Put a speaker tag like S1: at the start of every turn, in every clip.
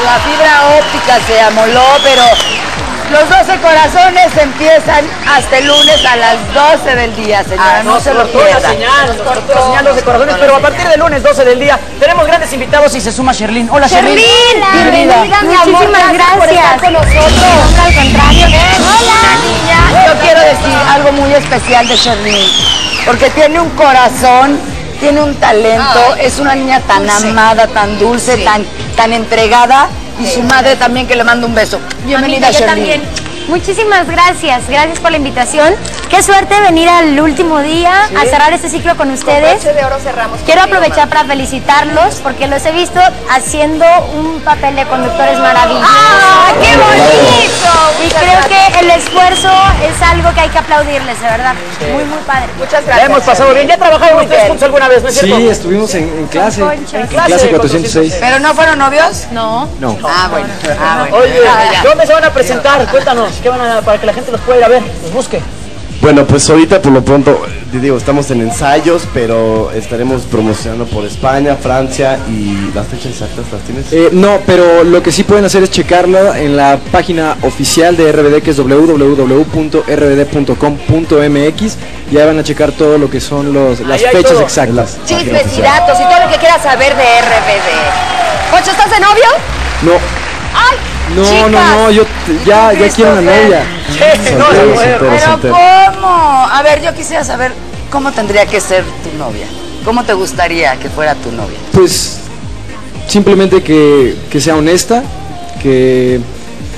S1: la fibra óptica se amoló, pero los 12 corazones empiezan hasta el lunes a las 12 del día, señora. No se lo pierda.
S2: Señal 12 corazones, pero a partir del lunes 12 del día tenemos grandes invitados y se suma Sherlyn. Hola, Sherlyn.
S3: Bienvenida, mi amor.
S1: Muchísimas gracias
S3: por estar con nosotros.
S1: No, al contrario.
S3: Hola, niña.
S1: Yo quiero decir algo muy especial de Sherlyn, porque tiene un corazón, tiene un talento, es una niña tan amada, tan dulce, tan entregada, y su madre también, que le manda un beso. Bienvenida, Sherlyn.
S3: Muchísimas gracias, gracias por la invitación. Qué suerte venir al último día a cerrar este ciclo con ustedes.
S4: Con broche de oro cerramos.
S3: Quiero aprovechar para felicitarlos porque los he visto haciendo un papel de conductores maravilloso.
S4: ¡Ah, qué bonito!
S3: Y creo que el esfuerzo es algo que hay que aplaudirles, de verdad. Muy, muy padre.
S4: Muchas
S2: La
S4: gracias.
S2: hemos pasado bien. ¿Ya trabajaron ustedes juntos alguna vez, no es cierto?
S5: Sí, estuvimos en clase.
S3: En
S5: clase 406.
S1: ¿Pero no fueron novios?
S3: No.
S5: No.
S1: Ah, bueno.
S2: Oye, ¿dónde se van a presentar? Cuéntanos, ¿qué van a, para que la gente los pueda ir a ver, los busque?
S6: Bueno, pues ahorita por lo pronto, digo, estamos en ensayos, pero estaremos promocionando por España, Francia, y las fechas exactas las tienes.
S5: No, pero lo que sí pueden hacer es checarla en la página oficial de RBD, que es www.rbd.com.mx, y ahí van a checar todo lo que son las fechas
S2: todo.
S5: exactas.
S4: Chismes y datos y todo lo que quieras saber de RBD. Poncho, ¿estás de novio?
S5: No.
S4: ¡Ay!
S5: No,
S4: chicas.
S5: no, yo ya quiero una novia.
S1: Pero ¿cómo? A ver, yo quisiera saber cómo tendría que ser tu novia. ¿Cómo te gustaría que fuera tu novia?
S5: Pues simplemente que sea honesta, que,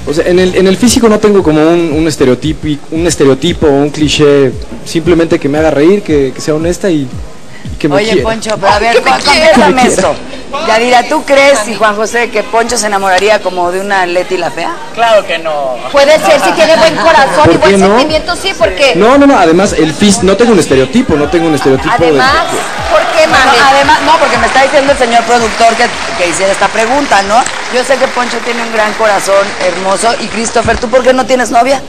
S5: o sea, en el físico no tengo como un estereotipo o un cliché, simplemente que me haga reír, que sea honesta y que me
S1: Oye,
S5: quiera.
S1: Poncho, pero a ver, contéstame esto. Yadira, ¿tú crees, y Juan José, que Poncho se enamoraría como de una Leti la fea?
S2: Claro que no.
S4: Puede ser, si tiene buen corazón y
S5: ¿Por qué
S4: buen
S5: no?
S4: sentimiento, sí, porque...
S5: No, además el no tengo un estereotipo,
S4: Además, ¿por qué,
S1: Bueno,
S4: mami?
S1: además, no, porque me está diciendo el señor productor que hiciera esta pregunta, ¿no? Yo sé que Poncho tiene un gran corazón hermoso. Y Christopher, ¿tú por qué no tienes novia?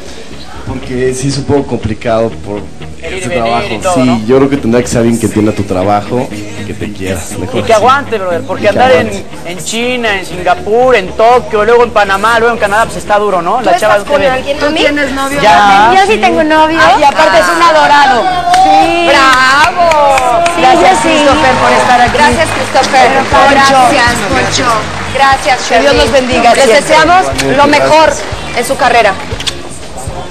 S6: Porque sí es un poco complicado por
S2: El ir y
S6: ese
S2: venir
S6: trabajo.
S2: y todo,
S6: Sí,
S2: ¿no?
S6: yo creo que tendrá que ser alguien que entienda tu trabajo y que te quiera. Mejor
S2: Y que
S6: así.
S2: aguante, brother, porque
S6: Y que
S2: andar
S6: aguante.
S2: en China, en Singapur, en Tokio, luego en Panamá, luego en Canadá, pues está duro, ¿no?
S4: ¿Tú
S2: La chava
S4: estás con alguien,
S1: ¿Tú
S4: mami?
S1: tienes novio?
S2: Ya.
S3: Yo sí tengo novio.
S1: Ay, y aparte es un adorado.
S3: Sí.
S4: ¡Bravo!
S3: Sí,
S1: Gracias,
S3: yo sí.
S1: Christopher, por estar aquí.
S4: Gracias, Christopher.
S1: Poncho.
S4: Gracias, Poncho. Gracias,
S1: Que Dios
S4: Sherlyn.
S1: los bendiga
S4: Les
S1: siempre.
S4: deseamos
S6: Igualmente,
S4: lo mejor
S6: gracias.
S4: en su carrera.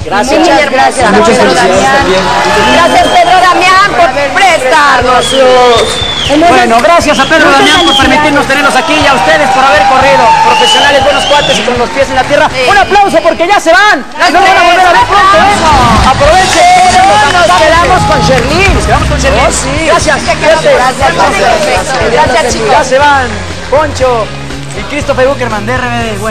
S2: Gracias.
S1: Muchas gracias,
S5: Muchas
S1: Pedro
S5: felicidades
S1: Damián.
S5: también.
S4: Gracias, Pedro Damián, por prestarnos luz.
S2: Bueno, gracias a Pedro Damián por permitirnos tenerlos aquí y a ustedes por haber corrido. Profesionales, buenos cuates y con los pies en la tierra. Un aplauso porque ya se van. No van a volver a ver pronto, ¿eh? Aprovechen. Nos quedamos con Sherlyn. Nos quedamos con Sherlyn.
S1: sí.
S2: Gracias.
S1: Gracias, Poncho.
S4: Gracias, chicos.
S2: Ya se van Poncho y Christopher Buckerman de RBD. Bueno.